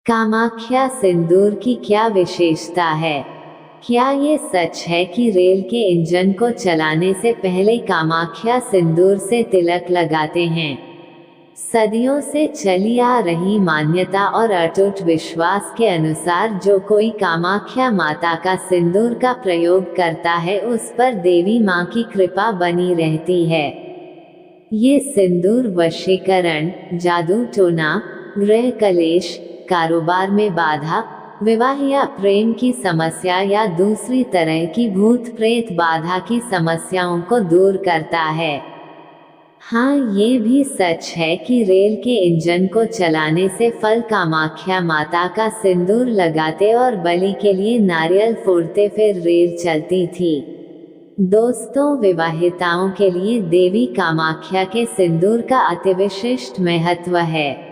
कामाख्या सिंदूर की क्या विशेषता है? क्या ये सच है कि रेल के इंजन को चलाने से पहले कामाख्या सिंदूर से तिलक लगाते हैं? सदियों से चली आ रही मान्यता और अटूट विश्वास के अनुसार जो कोई कामाख्या माता का सिंदूर का प्रयोग करता है उस पर देवी माँ की कृपा बनी रहती है। ये सिंदूर वशीकरण, जादू टोना, गृह कलेश, कारोबार में बाधा, विवाह या प्रेम की समस्या या दूसरी तरह की भूत प्रेत बाधा की समस्याओं को दूर करता है। हाँ, ये भी सच है कि रेल के इंजन को चलाने से फल कामाख्या माता का सिंदूर लगाते और बलि के लिए नारियल फोड़ते फिर रेल चलती थी। दोस्तों, विवाहिताओं के लिए देवी कामाख्या के सिंदूर का अतिविशिष्ट महत्व है।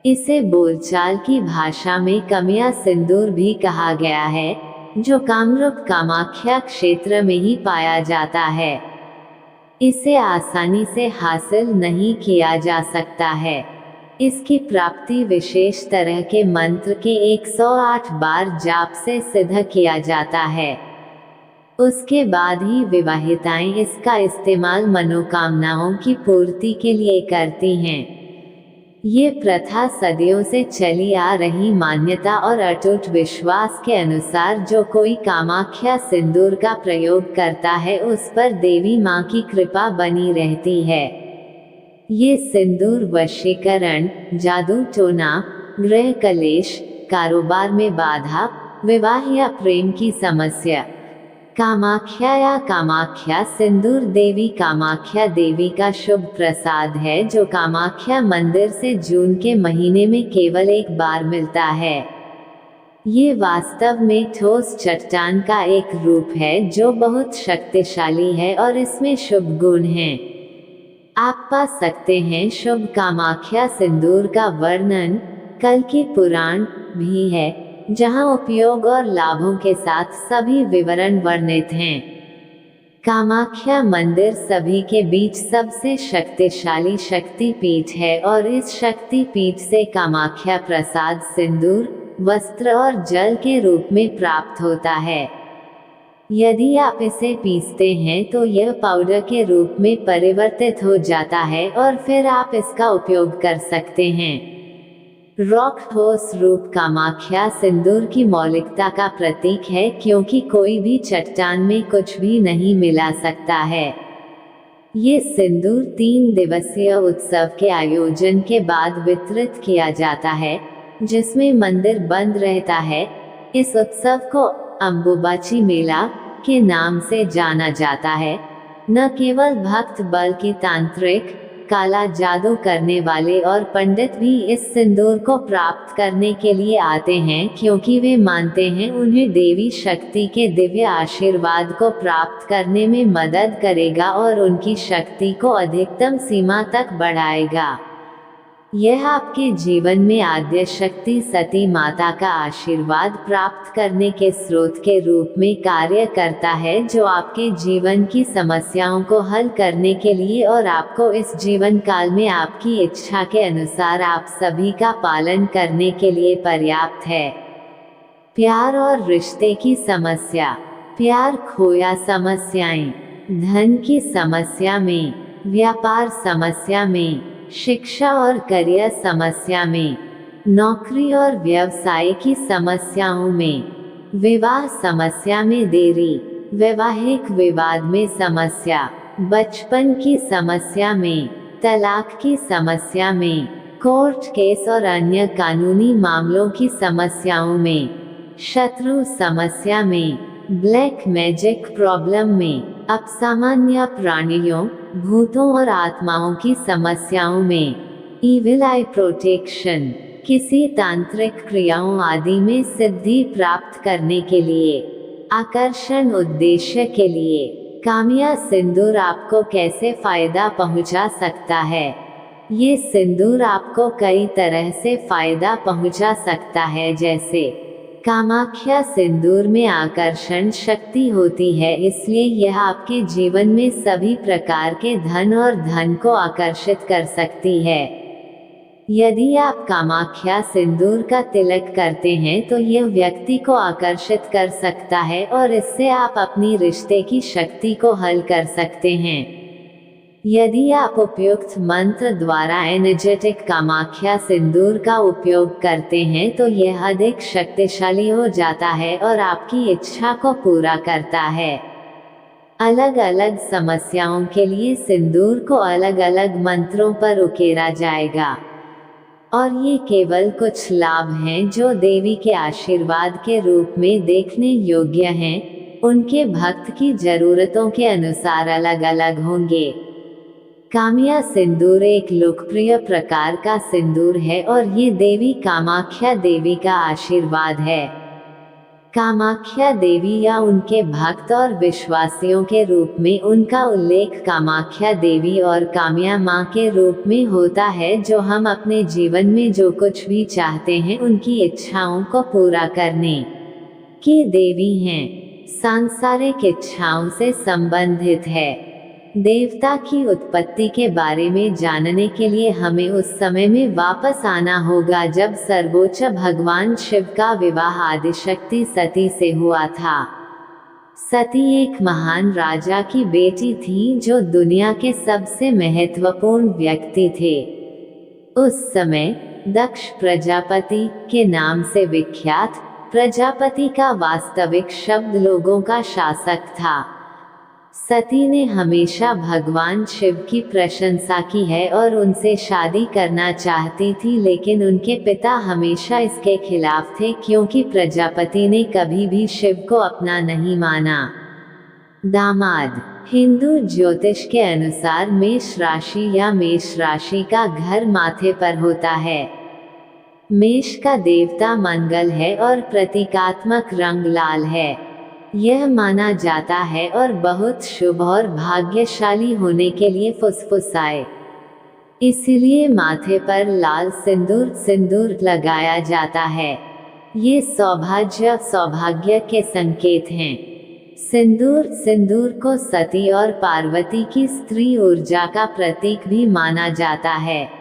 इसे बोलचाल की भाषा में कमिया सिंदूर भी कहा गया है, जो कामरूप कामाख्या क्षेत्र में ही पाया जाता है। इसे आसानी से हासिल नहीं किया जा सकता है। इसकी प्राप्ति विशेष तरह के मंत्र के 108 बार जाप से सिद्ध किया जाता है। उसके बाद ही विवाहिताएं इसका इस्तेमाल मनोकामनाओं की पूर्ति के लिए करती हैं। ये प्रथा सदियों से चली आ रही मान्यता और अटूट विश्वास के अनुसार जो कोई कामाख्या सिंदूर का प्रयोग करता है उस पर देवी माँ की कृपा बनी रहती है। ये सिंदूर वशीकरण, जादू टोना, गृह कलेश, कारोबार में बाधा, विवाह या प्रेम की समस्या, कामाख्या सिंदूर देवी कामाख्या देवी का शुभ प्रसाद है जो कामाख्या मंदिर से जून के महीने में केवल एक बार मिलता है। ये वास्तव में ठोस चट्टान का एक रूप है जो बहुत शक्तिशाली है और इसमें शुभ गुण हैं। आप पा सकते हैं शुभ कामाख्या सिंदूर का वर्णन कल की पुराण भी है, जहां उपयोग और लाभों के साथ सभी विवरण वर्णित हैं। कामाख्या मंदिर सभी के बीच सबसे शक्तिशाली शक्ति पीठ है और इस शक्ति पीठ से कामाख्या प्रसाद सिंदूर, वस्त्र और जल के रूप में प्राप्त होता है। यदि आप इसे पीसते हैं तो यह पाउडर के रूप में परिवर्तित हो जाता है और फिर आप इसका उपयोग कर सकते हैं। रॉक ठोस रूप कामाख्या सिंदूर की मौलिकता का प्रतीक है क्योंकि कोई भी चट्टान में कुछ भी नहीं मिला सकता है। ये सिंदूर 3 दिवसीय उत्सव के आयोजन के बाद वितरित किया जाता है, जिसमें मंदिर बंद रहता है। इस उत्सव को अंबुबाची मेला के नाम से जाना जाता है। न केवल भक्त बल्कि तांत्रिक, काला जादू करने वाले और पंडित भी इस सिंदूर को प्राप्त करने के लिए आते हैं क्योंकि वे मानते हैं उन्हें देवी शक्ति के दिव्य आशीर्वाद को प्राप्त करने में मदद करेगा और उनकी शक्ति को अधिकतम सीमा तक बढ़ाएगा। यह आपके जीवन में आद्य शक्ति सती माता का आशीर्वाद प्राप्त करने के स्रोत के रूप में कार्य करता है जो आपके जीवन की समस्याओं को हल करने के लिए और आपको इस जीवन काल में आपकी इच्छा के अनुसार आप सभी का पालन करने के लिए पर्याप्त है। प्यार और रिश्ते की समस्या, प्यार खोया समस्याएं, धन की समस्या में, व्यापार समस्या में, शिक्षा और करियर समस्या में, नौकरी और व्यवसाय की समस्याओं में, विवाह समस्या में देरी, वैवाहिक विवाद में समस्या, बचपन की समस्या में, तलाक की समस्या में, कोर्ट केस और अन्य कानूनी मामलों की समस्याओं में, शत्रु समस्या में, ब्लैक मैजिक प्रॉब्लम में, असामान्य प्राणियों, भूतों और आत्माओं की समस्याओं में, इविल आई प्रोटेक्शन, किसी तांत्रिक क्रियाओं आदि में सिद्धि प्राप्त करने के लिए, आकर्षण उद्देश्य के लिए, कामिया सिंदूर आपको कैसे फायदा पहुंचा सकता है? ये सिंदूर आपको कई तरह से फायदा पहुंचा सकता है, जैसे कामाख्या सिंदूर में आकर्षण शक्ति होती है, इसलिए यह आपके जीवन में सभी प्रकार के धन और धन को आकर्षित कर सकती है। यदि आप कामाख्या सिंदूर का तिलक करते हैं तो यह व्यक्ति को आकर्षित कर सकता है और इससे आप अपनी रिश्ते की शक्ति को हल कर सकते हैं। यदि आप उपयुक्त मंत्र द्वारा एनर्जेटिक कामाख्या सिंदूर का उपयोग करते हैं तो यह अधिक शक्तिशाली हो जाता है और आपकी इच्छा को पूरा करता है। अलग अलग समस्याओं के लिए सिंदूर को अलग अलग मंत्रों पर उकेरा जाएगा और ये केवल कुछ लाभ हैं जो देवी के आशीर्वाद के रूप में देखने योग्य हैं। उनके भक्त की जरूरतों के अनुसार अलग अलग होंगे। कामिया सिंदूर एक लोकप्रिय प्रकार का सिंदूर है और ये देवी कामाख्या देवी का आशीर्वाद है। कामाख्या देवी या उनके भक्त और विश्वासियों के रूप में उनका उल्लेख कामाख्या देवी और कामिया माँ के रूप में होता है, जो हम अपने जीवन में जो कुछ भी चाहते हैं उनकी इच्छाओं को पूरा करने की देवी हैं। सांसारिक इच्छाओं से संबंधित है। देवता की उत्पत्ति के बारे में जानने के लिए हमें उस समय में वापस आना होगा जब सर्वोच्च भगवान शिव का विवाह आदिशक्ति सती से हुआ था। सती एक महान राजा की बेटी थी जो दुनिया के सबसे महत्वपूर्ण व्यक्ति थे। उस समय दक्ष प्रजापति के नाम से विख्यात प्रजापति का वास्तविक शब्द लोगों का शासक था। सती ने हमेशा भगवान शिव की प्रशंसा की है और उनसे शादी करना चाहती थी, लेकिन उनके पिता हमेशा इसके खिलाफ थे क्योंकि प्रजापति ने कभी भी शिव को अपना नहीं माना। दामाद। हिंदू ज्योतिष के अनुसार मेष राशि या मेष राशि का घर माथे पर होता है। मेष का देवता मंगल है और प्रतीकात्मक रंग लाल है। यह माना जाता है और बहुत शुभ और भाग्यशाली होने के लिए फुसफुसाए। इसलिए माथे पर लाल सिंदूर लगाया जाता है। ये सौभाग्य के संकेत हैं। सिंदूर को सती और पार्वती की स्त्री ऊर्जा का प्रतीक भी माना जाता है।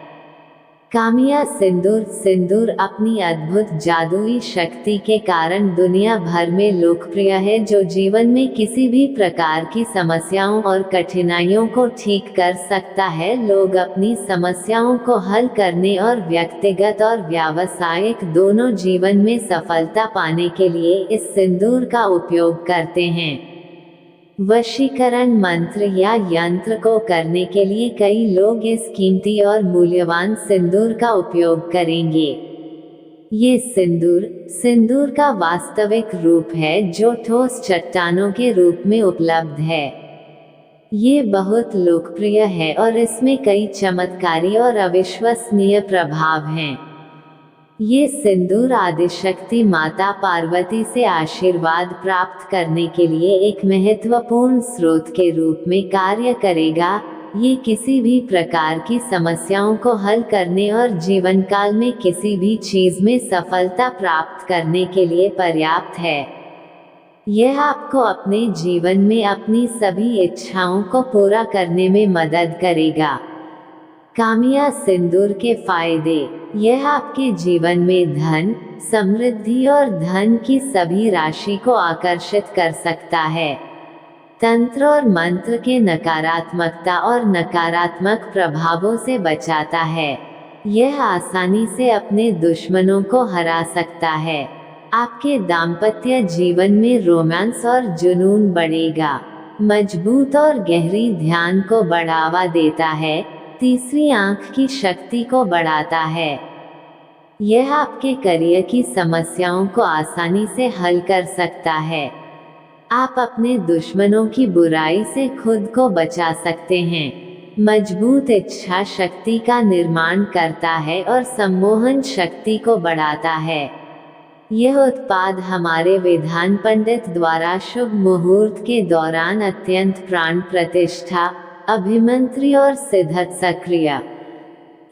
कामिया सिंदूर अपनी अद्भुत जादुई शक्ति के कारण दुनिया भर में लोकप्रिय है, जो जीवन में किसी भी प्रकार की समस्याओं और कठिनाइयों को ठीक कर सकता है। लोग अपनी समस्याओं को हल करने और व्यक्तिगत और व्यावसायिक दोनों जीवन में सफलता पाने के लिए इस सिंदूर का उपयोग करते हैं। वशीकरण मंत्र या यंत्र को करने के लिए कई लोग इस कीमती और मूल्यवान सिंदूर का उपयोग करेंगे। ये सिंदूर का वास्तविक रूप है जो ठोस चट्टानों के रूप में उपलब्ध है। ये बहुत लोकप्रिय है और इसमें कई चमत्कारी और अविश्वसनीय प्रभाव हैं। ये सिंदूर आदिशक्ति माता पार्वती से आशीर्वाद प्राप्त करने के लिए एक महत्वपूर्ण स्रोत के रूप में कार्य करेगा। ये किसी भी प्रकार की समस्याओं को हल करने और जीवन काल में किसी भी चीज में सफलता प्राप्त करने के लिए पर्याप्त है। यह आपको अपने जीवन में अपनी सभी इच्छाओं को पूरा करने में मदद करेगा। कामिया सिंदूर के फायदे। यह आपके जीवन में धन, समृद्धि और धन की सभी राशि को आकर्षित कर सकता है। तंत्र और मंत्र के नकारात्मकता और नकारात्मक प्रभावों से बचाता है। यह आसानी से अपने दुश्मनों को हरा सकता है। आपके दाम्पत्य जीवन में रोमांस और जुनून बढ़ेगा। मजबूत और गहरी ध्यान को बढ़ावा देता है। तीसरी आंख की शक्ति को बढ़ाता है। यह आपके करियर की समस्याओं को आसानी से हल कर सकता है। आप अपने दुश्मनों की बुराई से खुद को बचा सकते हैं। मजबूत इच्छा शक्ति का निर्माण करता है और सम्मोहन शक्ति को बढ़ाता है। यह उत्पाद हमारे विधान पंडित द्वारा शुभ मुहूर्त के दौरान अत्यंत प्राण प्रतिष्ठा, अभिमंत्री और सिद्धत सक्रिय।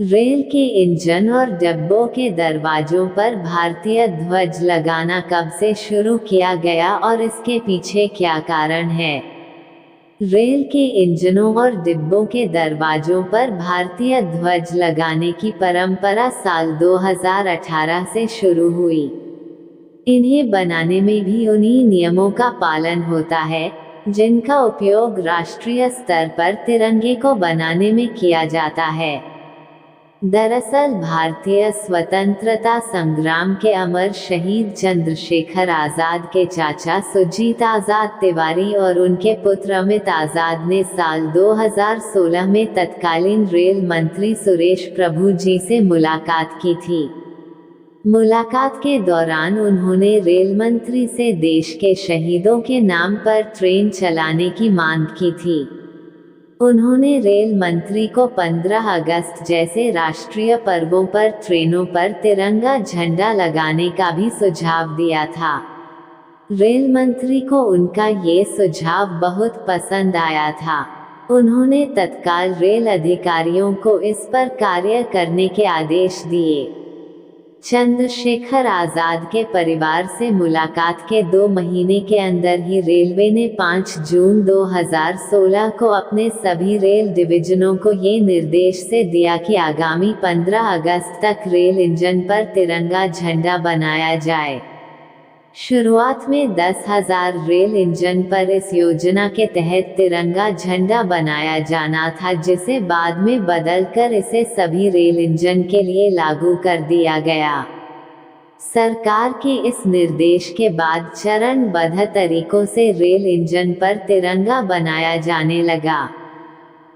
रेल के इंजन और डिब्बों के दरवाजों पर भारतीय ध्वज लगाना कब से शुरू किया गया और इसके पीछे क्या कारण है? रेल के इंजनों और डिब्बों के दरवाजों पर भारतीय ध्वज लगाने की परंपरा साल 2018 से शुरू हुई। इन्हें बनाने में भी उन्हीं नियमों का पालन होता है जिनका उपयोग राष्ट्रीय स्तर पर तिरंगे को बनाने में किया जाता है। दरअसल भारतीय स्वतंत्रता संग्राम के अमर शहीद चंद्रशेखर आजाद के चाचा सुजीत आजाद तिवारी और उनके पुत्र अमित आजाद ने साल 2016 में तत्कालीन रेल मंत्री सुरेश प्रभु जी से मुलाकात की थी। मुलाकात के दौरान उन्होंने रेल मंत्री से देश के शहीदों के नाम पर ट्रेन चलाने की मांग की थी। उन्होंने रेल मंत्री को 15 अगस्त जैसे राष्ट्रीय पर्वों पर ट्रेनों पर तिरंगा झंडा लगाने का भी सुझाव दिया था। रेल मंत्री को उनका ये सुझाव बहुत पसंद आया था। उन्होंने तत्काल रेल अधिकारियों को इस पर कार्य करने के आदेश दिए। चंद्रशेखर आजाद के परिवार से मुलाकात के 2 महीने के अंदर ही रेलवे ने 5 जून 2016 को अपने सभी रेल डिवीजनों को ये निर्देश से दिया कि आगामी 15 अगस्त तक रेल इंजन पर तिरंगा झंडा बनाया जाए। शुरुआत में 10,000 रेल इंजन पर इस योजना के तहत तिरंगा झंडा बनाया जाना था, जिसे बाद में बदलकर इसे सभी रेल इंजन के लिए लागू कर दिया गया। सरकार के इस निर्देश के बाद चरणबद्ध तरीकों से रेल इंजन पर तिरंगा बनाया जाने लगा।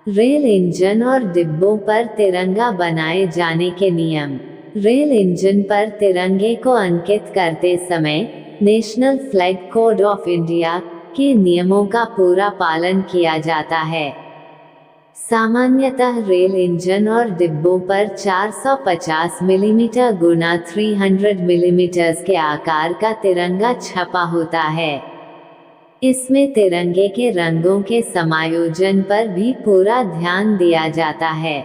रेल इंजन और डिब्बों पर तिरंगा बनाए जाने के नियम। रेल इंजन पर तिरंगे को अंकित करते समय national flag code of India के नियमों का पूरा पालन किया जाता है। सामान्यतः रेल इंजन और डिब्बों पर 450 मिलीमीटर गुना 300 मिलीमीटर के आकार का तिरंगा छपा होता है। इसमें तिरंगे के रंगों के समायोजन पर भी पूरा ध्यान दिया जाता है।